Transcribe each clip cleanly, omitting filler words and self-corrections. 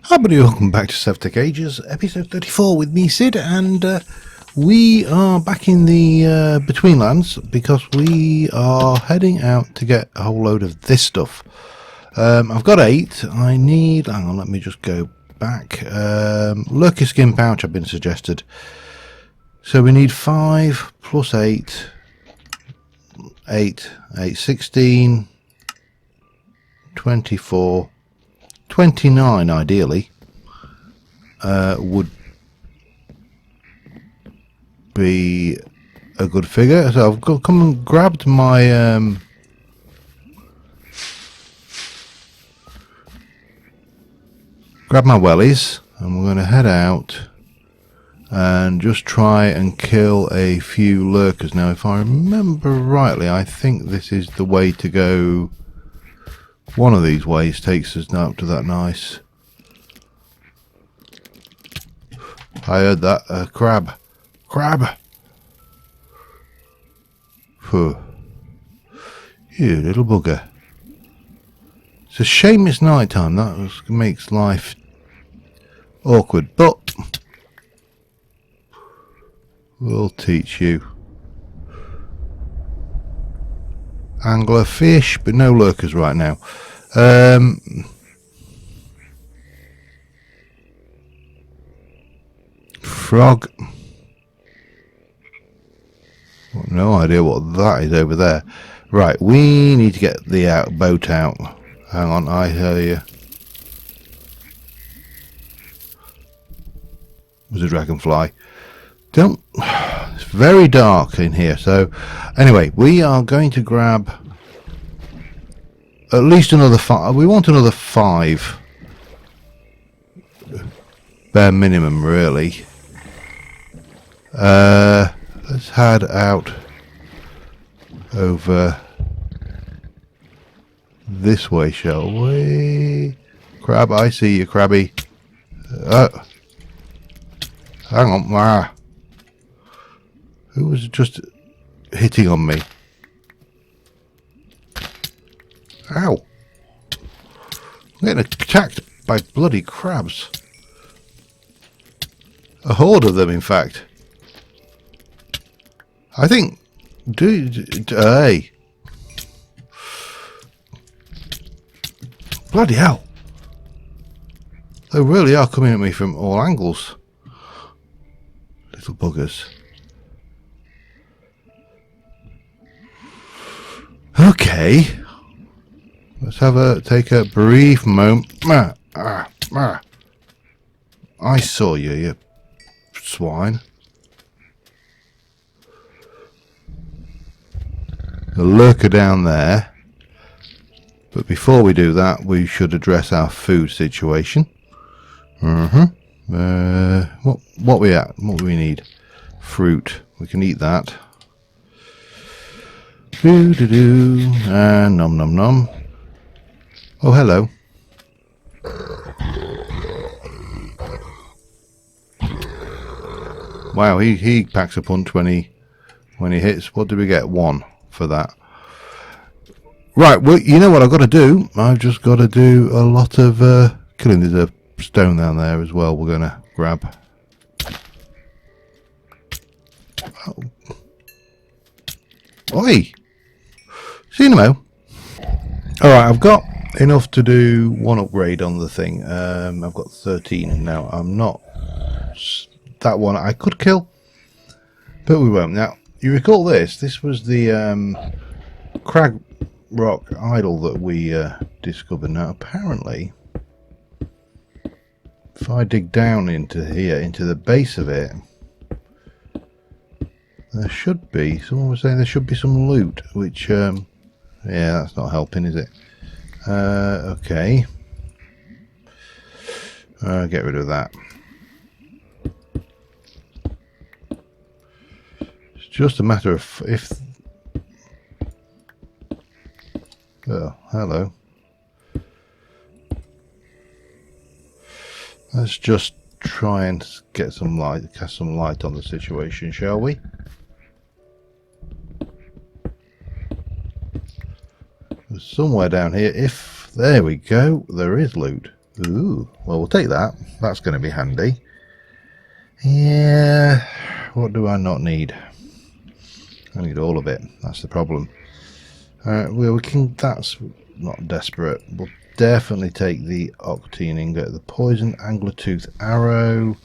Hi buddy, welcome back to SevTech Ages, episode 34 with me, Sid, and we are back in the Betweenlands because we are heading out to get a whole load of this stuff. I've got 8, I need, hang on, let me just go back, lurker skin pouch have been suggested, so we need 5 plus 8, 8, 16, 24, 29 ideally would be a good figure. So I've come and grabbed my wellies, and we're going to head out and just try and kill a few lurkers. Now if I remember rightly, I think this is the way to go. One of these ways takes us now up to that nice. I heard that. Crab. Crab! Phew. You little bugger. It's a shame it's night time. That makes life awkward. But we'll teach you. Angler fish, but no lurkers right now. Frog. No idea what that is over there. Right, we need to get the boat out. Hang on, I hear you. There's a dragonfly. Don't. It's very dark in here. So, anyway, we are going to grab at least another 5. We want another 5. Bare minimum, really. Let's head out over this way, shall we? Crab, I see you, Crabby. Hang on, who was just hitting on me? Ow! I'm getting attacked by bloody crabs. A horde of them, in fact. I think... Hey! Bloody hell! They really are coming at me from all angles. Little buggers. Okay, let's take a brief moment. I saw you, you swine. A lurker down there. But before we do that, we should address our food situation. What we at? What do we need? Fruit. We can eat that. And nom nom nom. Oh, hello. Wow, he packs a punch when he hits. What did we get? 1 for that. Right, well, you know what I've got to do? I've just got to do a lot of killing. There's a stone down there as well we're going to grab. Oh. Oi! See you in a mo. Alright, I've got enough to do 1 upgrade on the thing. I've got 13 now. I'm not... That one I could kill, but we won't. Now, you recall this? This was the crag rock idol that we discovered. Now, apparently, if I dig down into here, into the base of it, there should be, someone was saying there should be some loot, which, yeah, that's not helping, is it? Okay. Get rid of that. It's just a matter of if... Oh, hello. Let's just try and get some light, cast some light on the situation, shall we? There's somewhere down here. If There we go. There is loot. Ooh, well, we'll take that. That's going to be handy. Yeah, what do I not need? I need all of it. That's the problem. Well, we can. That's not desperate. We'll definitely take the octine ingot, the poison anglertooth arrow.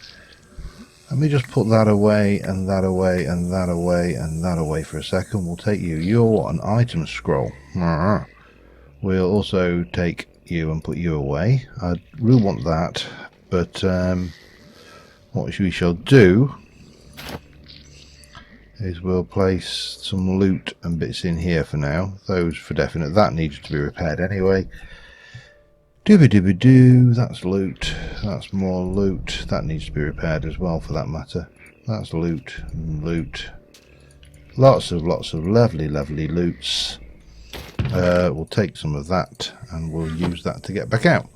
Let me just put that away, and that away, and that away, and that away for a second. We'll take you. You're an item scroll. We'll also take you and put you away. I really want that, but what we shall do is we'll place some loot and bits in here for now. Those for definite. That needs to be repaired anyway. Dooby-dooby-doo, that's loot. That's more loot. That needs to be repaired as well, for that matter. That's loot and loot. Lots of lovely loots. We'll take some of that and we'll use that to get back out.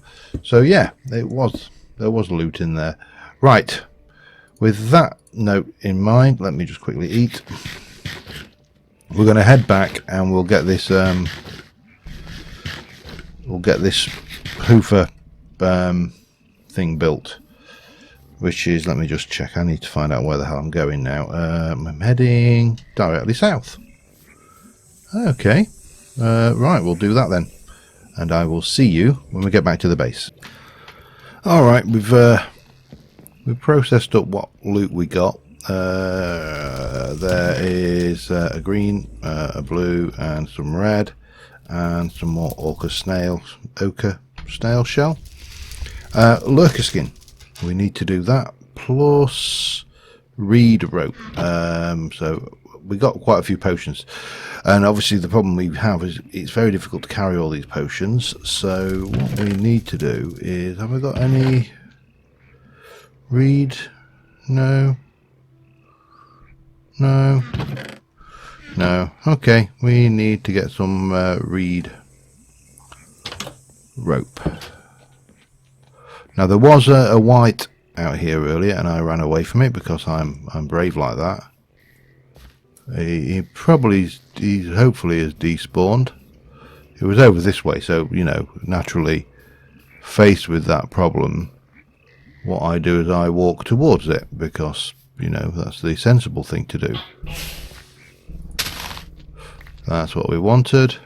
So yeah, there was loot in there. Right, with that note in mind, let me just quickly eat. We're going to head back and we'll get this hoofer thing built, which is, let me just check, I need to find out where the hell I'm going now. I'm heading directly south. Okay, right, we'll do that then, and I will see you when we get back to the base. Alright, we've processed up what loot we got. There is a green, a blue, and some red, and some more ochre snail shell. Lurker skin, we need to do that, plus reed rope. So we got quite a few potions, and obviously the problem we have is it's very difficult to carry all these potions. So what we need to do is, have I got any reed? No. Okay, we need to get some reed rope. Now there was a white out here earlier, and I ran away from it because I'm brave like that. He hopefully is despawned. It was over this way, so you know, naturally, faced with that problem, what I do is I walk towards it, because you know that's the sensible thing to do. That's what we wanted.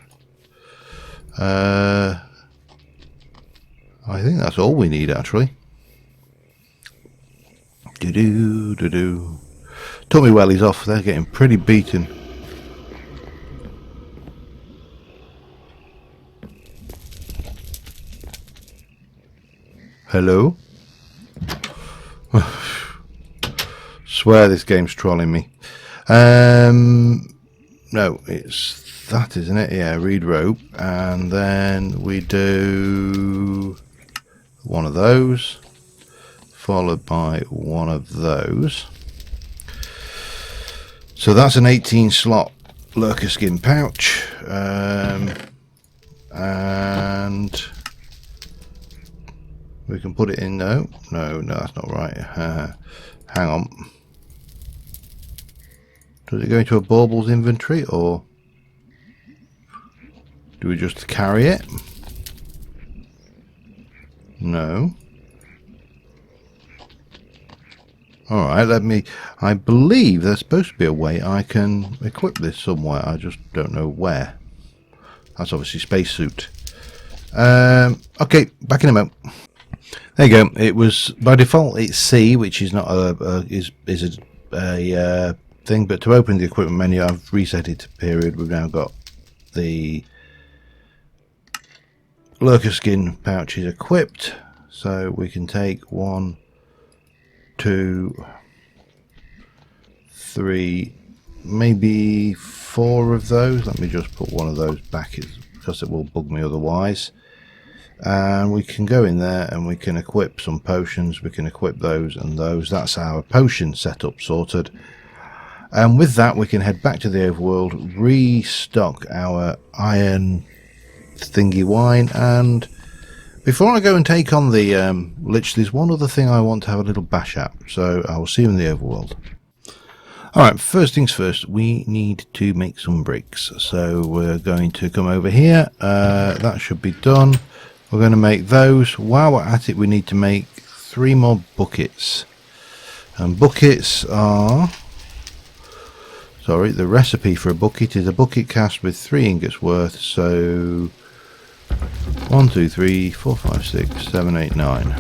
I think that's all we need, actually. Took me wellies off. They're getting pretty beaten. Hello? Swear this game's trolling me. No, it's that, isn't it? Yeah, reed rope, and then we do one of those, followed by one of those. So that's an 18 slot lurker skin pouch, and we can put it in. No, that's not right. Hang on. Does it go into a baubles inventory, or do we just carry it? No. Alright, I believe there's supposed to be a way I can equip this somewhere. I just don't know where. That's obviously spacesuit. Okay, back in a moment. There you go. It was, by default it's C, which is not a thing, but to open the equipment menu I've reset it to period. We've now got the lurker skin pouches equipped, so we can take 1, 2, 3, maybe 4 of those. Let me just put one of those back, because it will bug me otherwise. And we can go in there and we can equip some potions. We can equip those and those. That's our potion setup sorted. And with that we can head back to the overworld, restock our iron thingy wine, and before I go and take on the lich, there's one other thing I want to have a little bash at, so I will see you in the overworld. Alright, first things first, we need to make some bricks, so we're going to come over here. That should be done. We're going to make those. While we're at it, we need to make 3 more buckets. And buckets are... Sorry, the recipe for a bucket is a bucket cast with 3 ingots worth. So 1, 2, 3, 4, 5, 6, 7, 8, 9.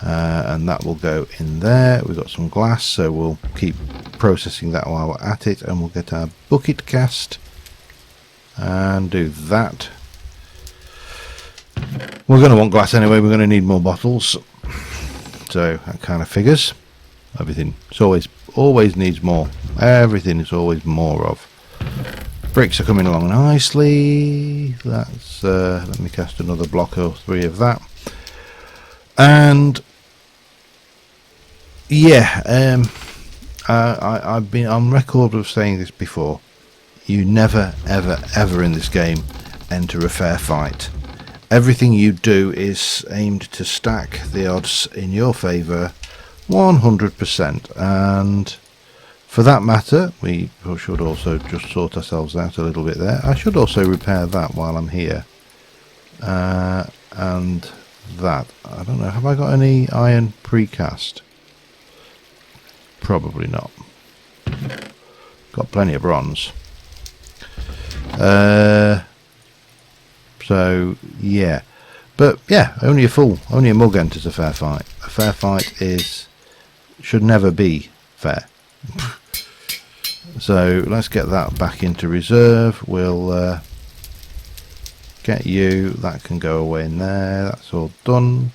And that will go in there. We've got some glass, so we'll keep processing that while we're at it. And we'll get our bucket cast and do that. We're going to want glass anyway. We're going to need more bottles. So that kind of figures. Everything. It's always needs more. Everything is always more of. Bricks are coming along nicely. That's let me cast another block or 3 of that. And yeah, I've been on record of saying this before. You never, ever in this game enter a fair fight. Everything you do is aimed to stack the odds in your favour 100%, and for that matter we should also just sort ourselves out a little bit there. I should also repair that while I'm here, and that, I don't know, have I got any iron precast? Probably not. Got plenty of bronze. So yeah, but yeah, only a mug enters a fair fight. A fair fight should never be fair. So let's get that back into reserve. We'll get you, that can go away in there. That's all done.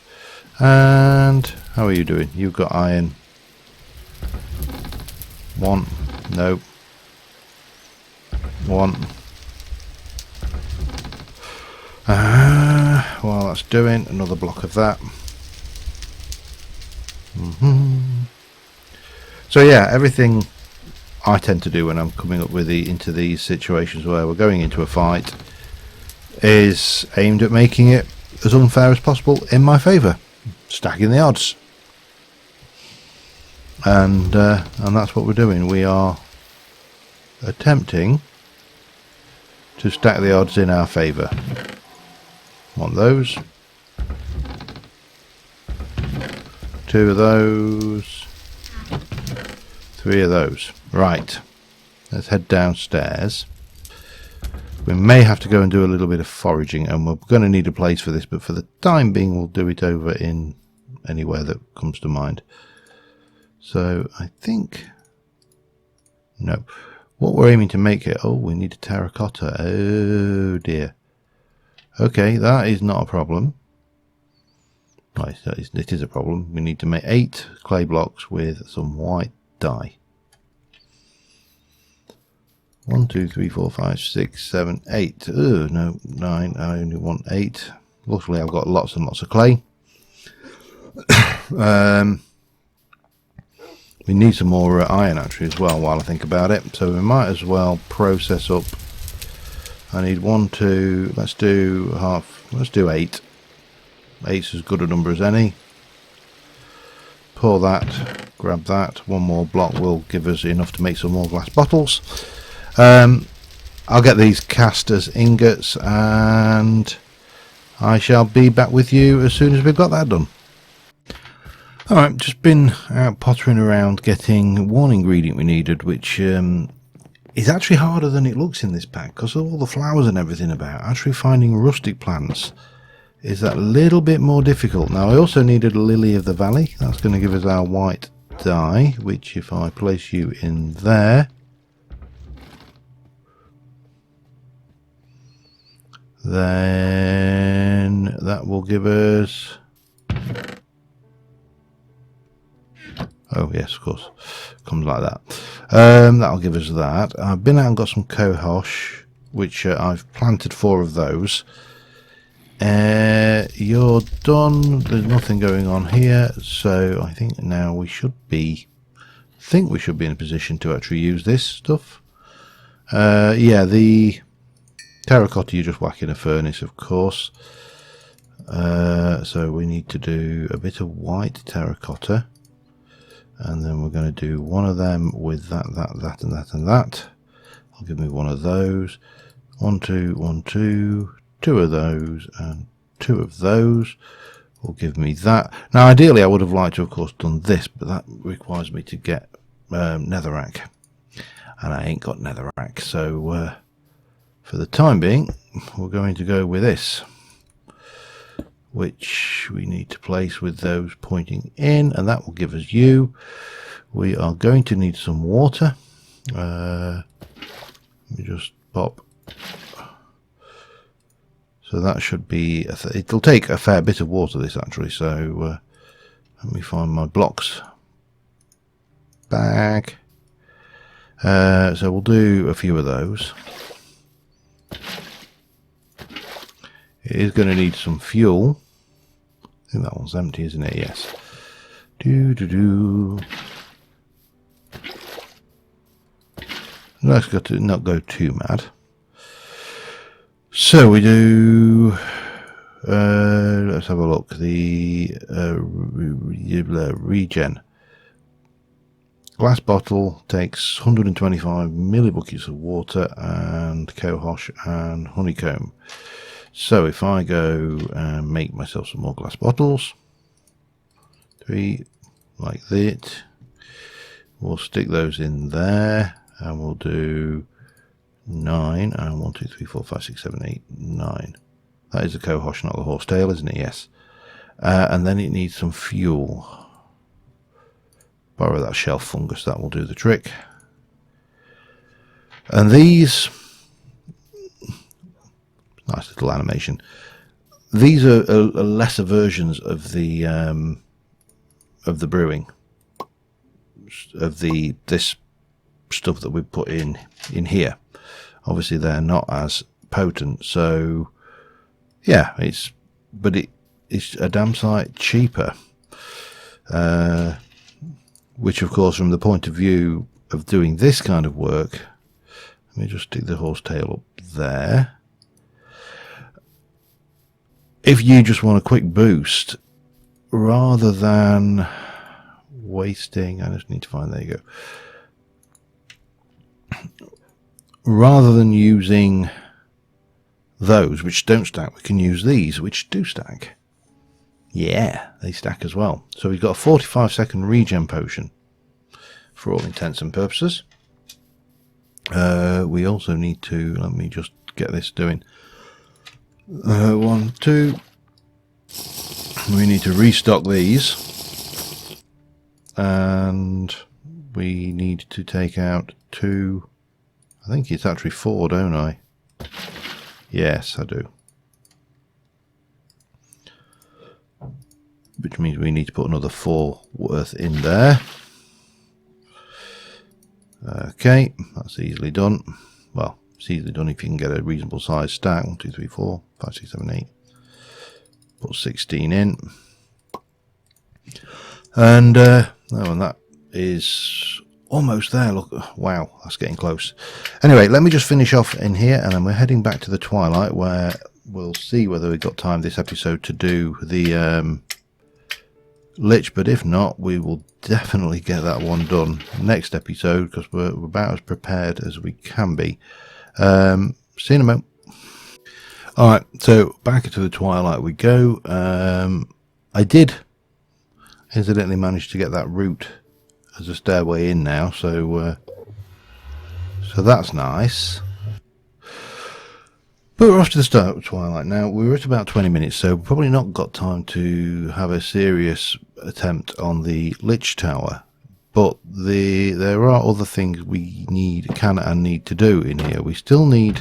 And how are you doing? You've got iron. 1, no. 1. While that's doing, another block of that. So yeah, everything I tend to do when I'm coming up with into these situations where we're going into a fight is aimed at making it as unfair as possible in my favour, stacking the odds. And that's what we're doing. We are attempting to stack the odds in our favour. Want those. 2 of those. 3 of those. Right. Let's head downstairs. We may have to go and do a little bit of foraging, and we're going to need a place for this, but for the time being we'll do it over in anywhere that comes to mind. So I think... No. What we're aiming to make it... Oh, we need a terracotta. Oh dear. Okay, that is not a problem. Right, it is a problem. We need to make 8 clay blocks with some white dye. 1, 2, 3, 4, 5, 6, 7, 8. Oh, no, 9. I only want 8. Luckily, I've got lots and lots of clay. We need some more iron actually as well while I think about it. So we might as well process up. I need 1, 2, let's do 8. 8's as good a number as any. Pour that, grab that. 1 more block will give us enough to make some more glass bottles. I'll get these cast as ingots and I shall be back with you as soon as we've got that done. Alright, just been out pottering around getting one ingredient we needed, which is actually harder than it looks in this pack because of all the flowers and everything about. Actually finding rustic plants is that little bit more difficult. Now I also needed a lily of the valley. That's going to give us our white dye, which if I place you in there, then that will give us... Oh yes, of course, comes like that. That'll give us that. I've been out and got some cohosh, which I've planted 4 of those. You're done. There's nothing going on here, so I think now we should be. In a position to actually use this stuff. Yeah, the terracotta you just whack in a furnace, of course. So we need to do a bit of white terracotta. And then we're going to do 1 of them with that, and that. I'll give me 1 of those. 1, 2, 1, 2. 2 of those, and 2 of those will give me that. Now ideally I would have liked to of course done this, but that requires me to get netherrack, and I ain't got netherrack, so for the time being we're going to go with this, which we need to place with those pointing in, and that will give us you. We are going to need some water. Let me just pop. So that should be, it'll take a fair bit of water this actually, so let me find my blocks back. So we'll do a few of those. It is going to need some fuel. I think that one's empty, isn't it? Yes. Let's go to not go too mad. So we do. Let's have a look. The regen glass bottle takes 125 millibuckets of water and cohosh and honeycomb. So if I go and make myself some more glass bottles, 3 like that, we'll stick those in there, and we'll do 9 and 1, 2, 3, 4, 5, 6, 7, 8, 9. That is the cohosh, not the horsetail, isn't it? Yes. And then it needs some fuel. Borrow that shelf fungus, that will do the trick. And these, nice little animation. These are lesser versions of the brewing, of this stuff that we put in here. Obviously they're not as potent, so yeah, it's a damn sight cheaper, which of course from the point of view of doing this kind of work, let me just stick the horsetail up there. If you just want a quick boost, rather than wasting, I just need to find, there you go. Rather than using those which don't stack, we can use these which do stack. Yeah, they stack as well. So we've got a 45-second regen potion for all intents and purposes. We also need to, let me just get this doing. 1, 2. We need to restock these, and we need to take out 2. I think it's actually 4, don't I? Yes, I do. Which means we need to put another 4 worth in there. Okay, that's easily done. Well, it's easily done if you can get a reasonable size stack. 1, 2, 3, 4, 5, 6, 7, 8. Put 16 in. And oh, and that is almost there. Look, wow, that's getting close. Anyway, let me just finish off in here, and then we're heading back to the Twilight, where we'll see whether we've got time this episode to do the lich, but if not, we will definitely get that one done next episode, because we're about as prepared as we can be. See you in a moment. Alright, so back to the Twilight we go. I did incidentally manage to get that route as a stairway in now, so that's nice. But we're off to the start of Twilight now. We're at about 20 minutes, so probably not got time to have a serious attempt on the Lich Tower. But there are other things we can and need to do in here. We still need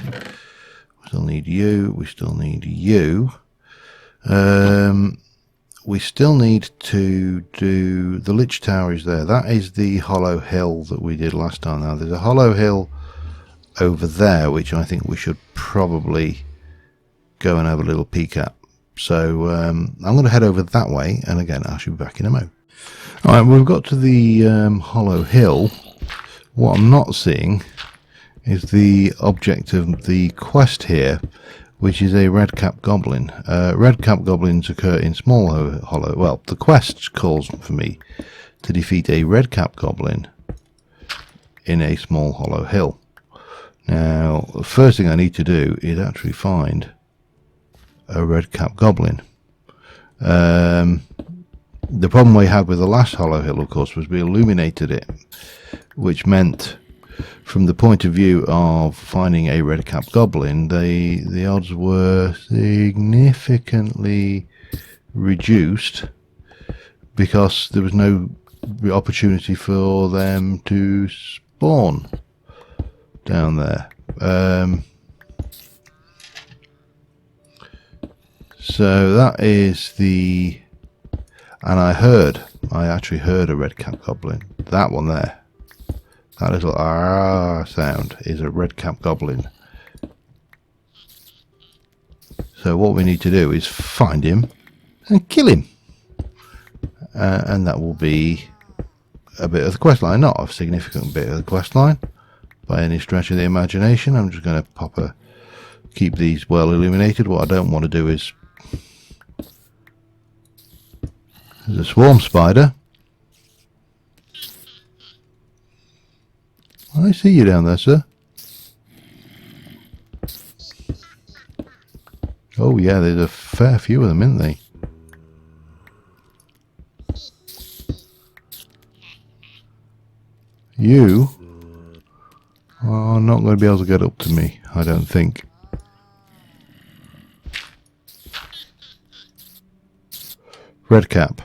you. We still need you. We still need to do the Lich Tower is there. That is the hollow hill that we did last time. Now there's a hollow hill over there, which I think we should probably go and have a little peek at. So I'm going to head over that way, and again I should be back in a moment. Alright, we've got to the hollow hill. What I'm not seeing is the object of the quest here, which is a red-capped goblin. Red-capped goblins occur in small hollow. Well, the quest calls for me to defeat a red-capped goblin in a small hollow hill. Now, the first thing I need to do is actually find a red-capped goblin. The problem we had with the last hollow hill, of course, was we illuminated it, which meant, from the point of view of finding a red-capped goblin, the odds were significantly reduced because there was no opportunity for them to spawn down there. So that is the... And I actually heard a red-capped goblin. That one there. That little sound is a red-capped goblin. So what we need to do is find him and kill him. And that will be a bit of the quest line. Not a significant bit of the quest line by any stretch of the imagination. I'm just going to keep these well illuminated. What I don't want to do is... There's a swarm spider. I see you down there, sir. Oh yeah, there's a fair few of them, isn't there? You are not going to be able to get up to me, I don't think. Red cap.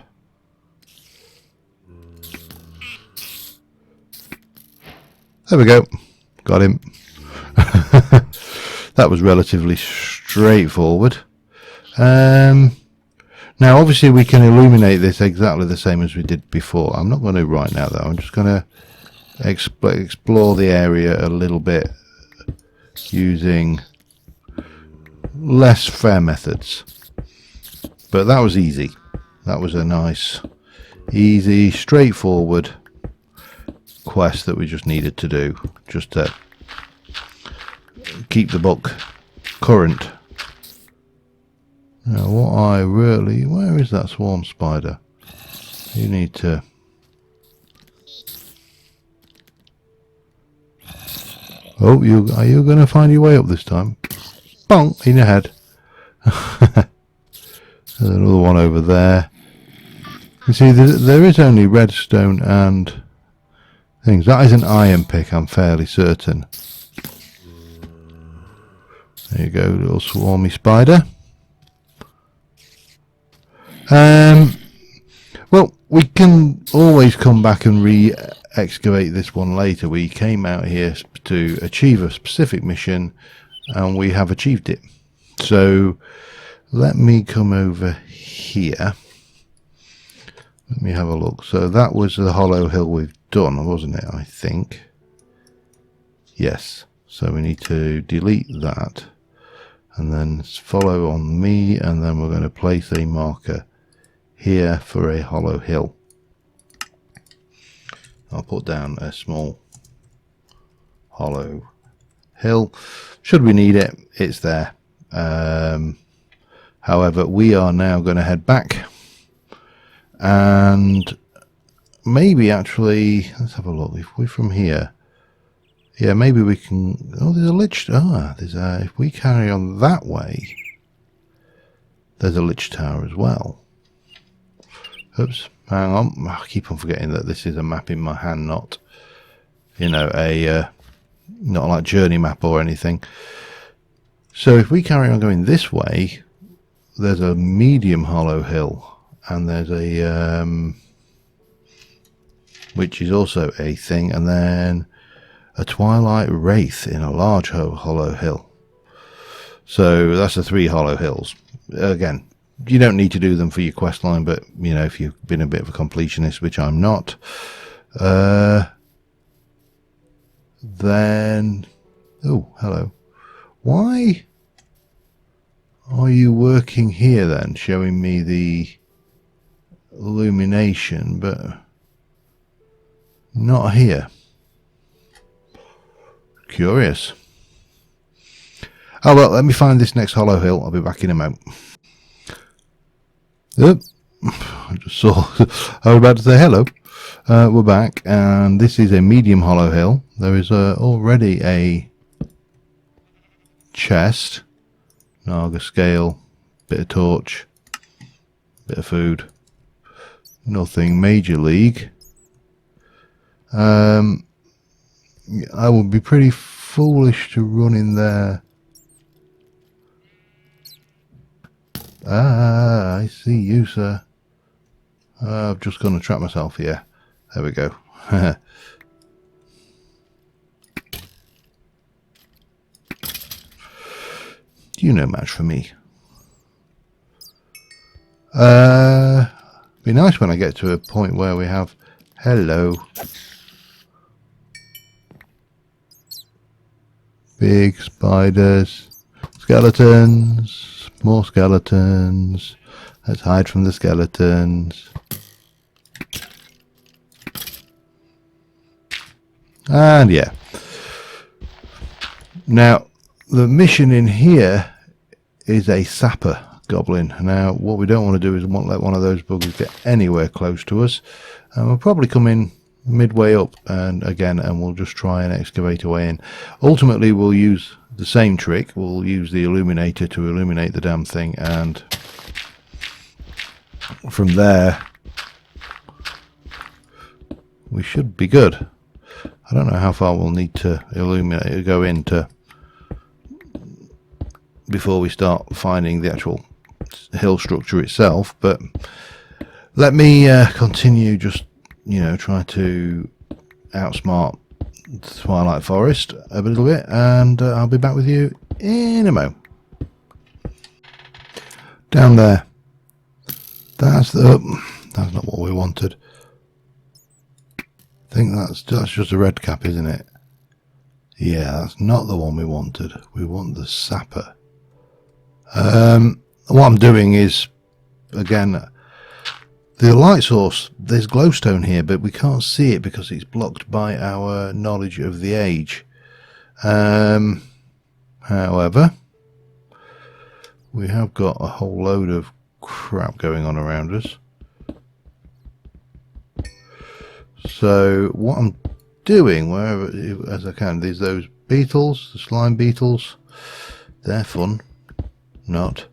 There we go. Got him. That was relatively straightforward. Now obviously we can illuminate this exactly the same as we did before. I'm not going to right now though. I'm just going to explore the area a little bit using less fair methods. But that was easy. That was a nice, easy, straightforward quest that we just needed to do, just to keep the book current. Now what I really... Where is that swarm spider? You need to... Oh, are you going to find your way up this time? Bonk! In your head. There's another one over there. You see, there is only redstone and things. That is an iron pick, I'm fairly certain. There you go, little swarmy spider. Well, we can always come back and re-excavate this one later. We came out here to achieve a specific mission, and we have achieved it. So, let me come over here. Let me have a look. So that was the hollow hill we've done, wasn't it? I think. Yes. So we need to delete that. And then follow on me. And then we're going to place a marker here for a hollow hill. I'll put down a small hollow hill. Should we need it, it's there. However, we are now going to head back. And maybe actually, let's have a look. If we're from here, yeah, maybe we can. Oh, there's a lich. If we carry on that way, there's a lich tower as well. Oops, hang on. I keep on forgetting that this is a map in my hand, not, you know, not like journey map or anything. So if we carry on going this way, there's a medium hollow hill. And there's a which is also a thing, and then a twilight wraith in a large hollow hill. So that's the 3 hollow hills. Again, you don't need to do them for your quest line, but you know, if you've been a bit of a completionist, which I'm not, then oh, hello. Why are you working here then, showing me the illumination, but not here? Curious. Oh well, let me find this next hollow hill. I'll be back in a moment. I just saw I was about to say hello. We're back, and this is a medium hollow hill. There is already a chest, Naga scale bit of torch, bit of food. Nothing major league. I would be pretty foolish to run in there. Ah, I see you, sir. I've just gonna trap myself here. There we go. You no match for me. Be nice when I get to a point where we have hello. Big spiders, skeletons, more skeletons. Let's hide from the skeletons. And yeah. Now, the mission in here is a sapper goblin. Now, what we don't want to do is let one of those buggers get anywhere close to us. And we'll probably come in midway up and we'll just try and excavate away in. Ultimately, we'll use the same trick. We'll use the illuminator to illuminate the damn thing, and from there we should be good. I don't know how far we'll need to illuminate, go into before we start finding the actual hill structure itself, but let me continue just, you know, try to outsmart Twilight Forest a little bit, and I'll be back with you in a moment. Down there. That's not what we wanted. I think that's just a red cap, isn't it? Yeah, that's not the one we wanted. We want the sapper. What I'm doing is, again, the light source, there's glowstone here, but we can't see it because it's blocked by our knowledge of the age. However, we have got a whole load of crap going on around us. So what I'm doing, wherever as I can, there's those beetles, the slime beetles. They're fun. Not.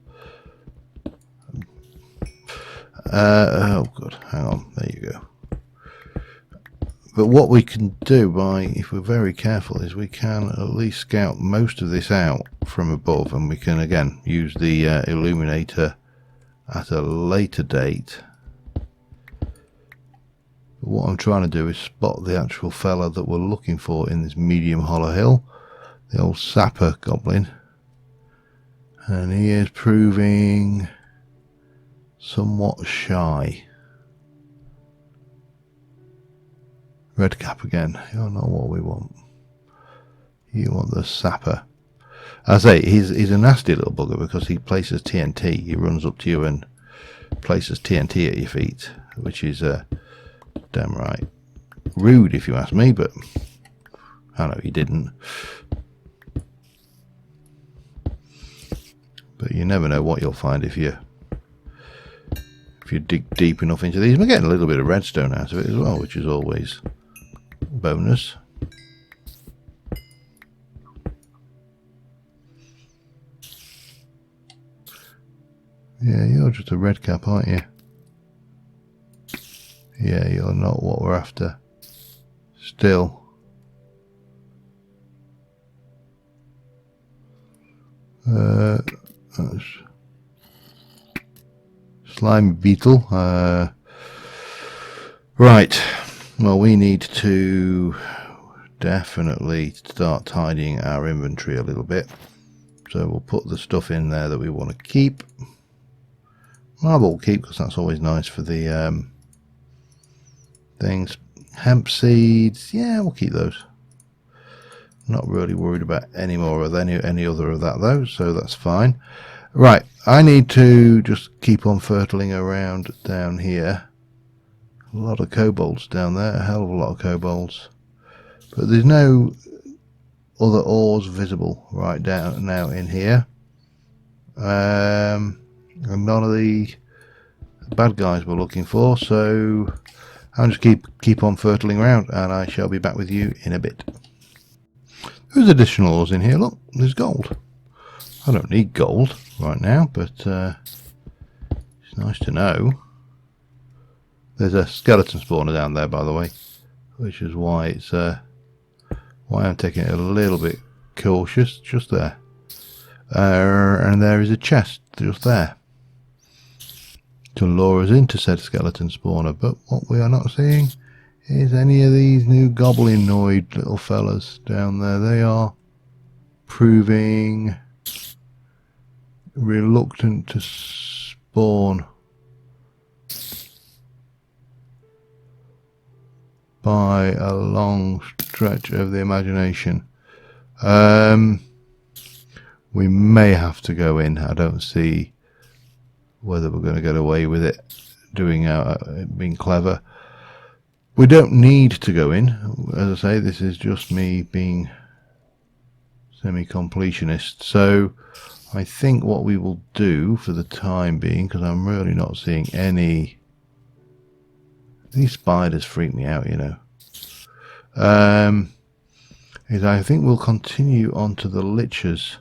Oh god, hang on, there you go. But what we can do, if we're very careful, is we can at least scout most of this out from above, and we can again use the illuminator at a later date. But what I'm trying to do is spot the actual fella that we're looking for in this medium hollow hill, the old sapper goblin, and he is proving somewhat shy. Red cap again. You're not what we want. You want the sapper. I say he's a nasty little bugger because he places TNT. He runs up to you and places TNT at your feet, which is damn right rude if you ask me. But I know he didn't. But you never know what you'll find if you dig deep enough into these. We're getting a little bit of redstone out of it as well, which is always a bonus. Yeah, you're just a red cap, aren't you? Yeah, you're not what we're after. Still. Slime beetle. Right. Well, we need to definitely start tidying our inventory a little bit. So we'll put the stuff in there that we want to keep. Marble we'll keep because that's always nice for the things. Hemp seeds. Yeah, we'll keep those. Not really worried about any more of any other of that though, so that's fine. Right, I need to just keep on fertiling around down here. A lot of kobolds down there, a hell of a lot of kobolds. But there's no other ores visible right down now in here. And none of the bad guys we're looking for, so I'll just keep on fertiling around, and I shall be back with you in a bit. There's additional ores in here. Look, there's gold. I don't need gold right now, but it's nice to know. There's a skeleton spawner down there, by the way, which is why it's why I'm taking it a little bit cautious. Just there, and there is a chest just there to lure us into said skeleton spawner. But what we are not seeing is any of these new goblinoid little fellas down there. They are proving reluctant to spawn by a long stretch of the imagination. We may have to go in. I don't see whether we're going to get away with it doing being clever. We don't need to go in. As I say, this is just me being semi-completionist. So I think what we will do for the time being, because I'm really not seeing any... These spiders freak me out, you know. Is I think we'll continue on to the lich's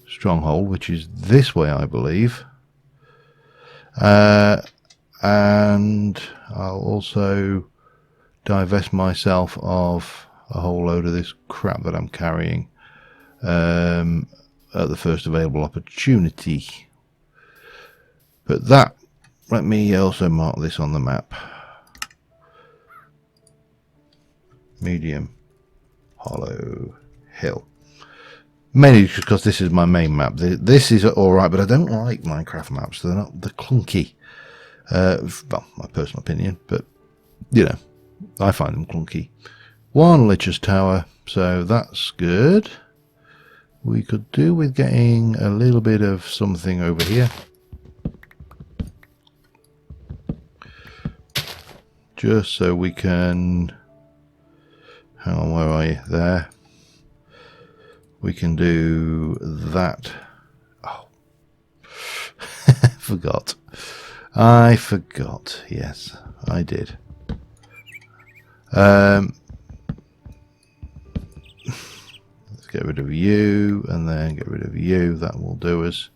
stronghold, which is this way, I believe. And I'll also divest myself of a whole load of this crap that I'm carrying at the first available opportunity. But that, let me also mark this on the map. Medium Hollow Hill. Mainly because this is my main map. This is alright, but I don't like Minecraft maps. They're clunky. Well, my personal opinion, but you know, I find them clunky. One Lich's Tower, so that's good. We could do with getting a little bit of something over here. Just so we can... Hang on, where are you? There. We can do that. Oh. Forgot. I forgot. Yes, I did. Let's get rid of you and then get rid of you. That will do us.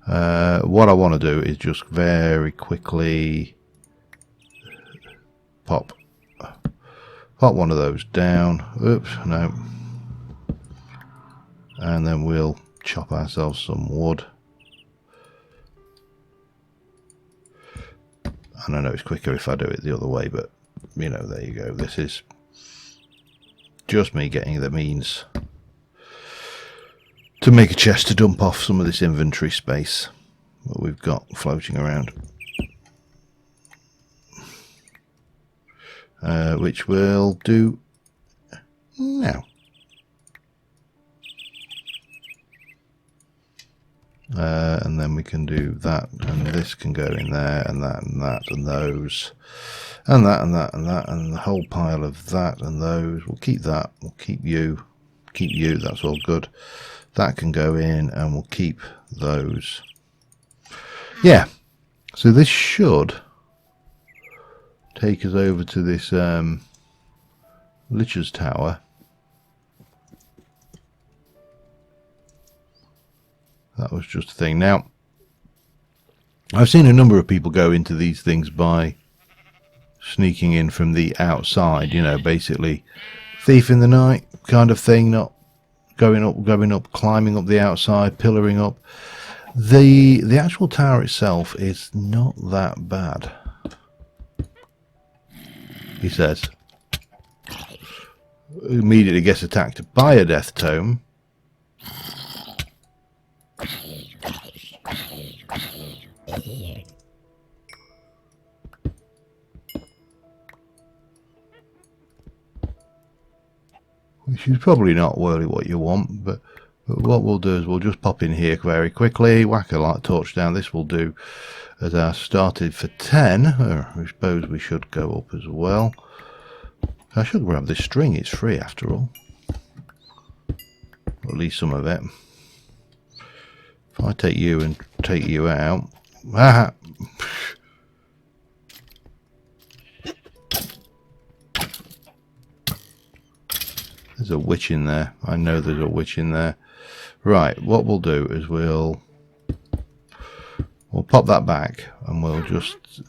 What I want to do is just very quickly pop one of those down. Oops, no. And then we'll chop ourselves some wood. And I know it's quicker if I do it the other way, but you know, there you go. This is just me getting the means to make a chest to dump off some of this inventory space that we've got floating around. Which we'll do now. And then we can do that, and this can go in there, and that, and that, and those, and that, and that, and that, and the whole pile of that, and those. We'll keep that, we'll keep you, that's all good. That can go in, and we'll keep those. Yeah, so this should take us over to this Lich's Tower. That was just a thing. Now, I've seen a number of people go into these things by sneaking in from the outside, you know, basically thief in the night kind of thing, not going up, climbing up the outside, pillaring up. The actual tower itself is not that bad, he says. Immediately gets attacked by a death tome. Which is probably not really what you want, but what we'll do is we'll just pop in here very quickly, whack a light torch down. This will do as our started for 10. I suppose we should go up as well. I should grab this string, it's free after all. Or at least some of it. If I take you and take you out. Ah! There's a witch in there. I know there's a witch in there. Right, what we'll do is we'll pop that back and we'll just...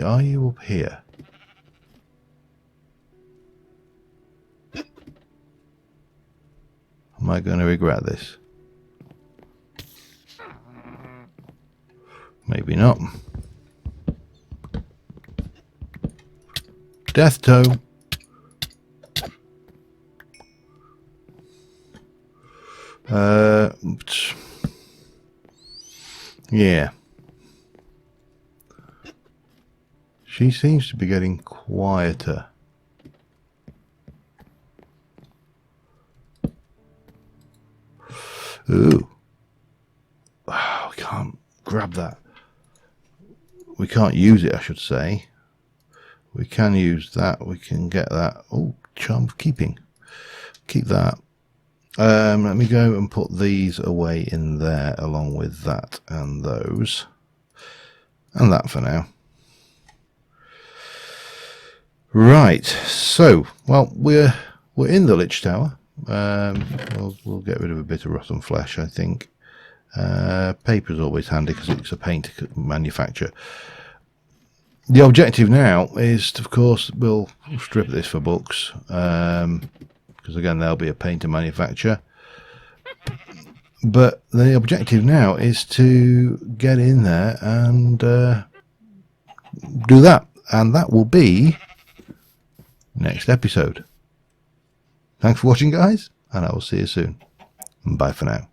Are you up here? Am I going to regret this? Maybe not. Death toe. Yeah. She seems to be getting quieter. Ooh. Oh, we can't grab that. We can't use it, I should say. We can use that. We can get that. Oh, charm of keeping. Keep that. Let me go and put these away in there along with that and those. And that for now. Right. So, well, we're in the Lich Tower. We'll get rid of a bit of rotten flesh, I think. Paper is always handy because it's a paint to manufacture. The objective now is, of course, we'll strip this for books, because again there'll be a paint to manufacture. But the objective now is to get in there and do that, and that will be next episode. Thanks for watching, guys, and I will see you soon. Bye for now.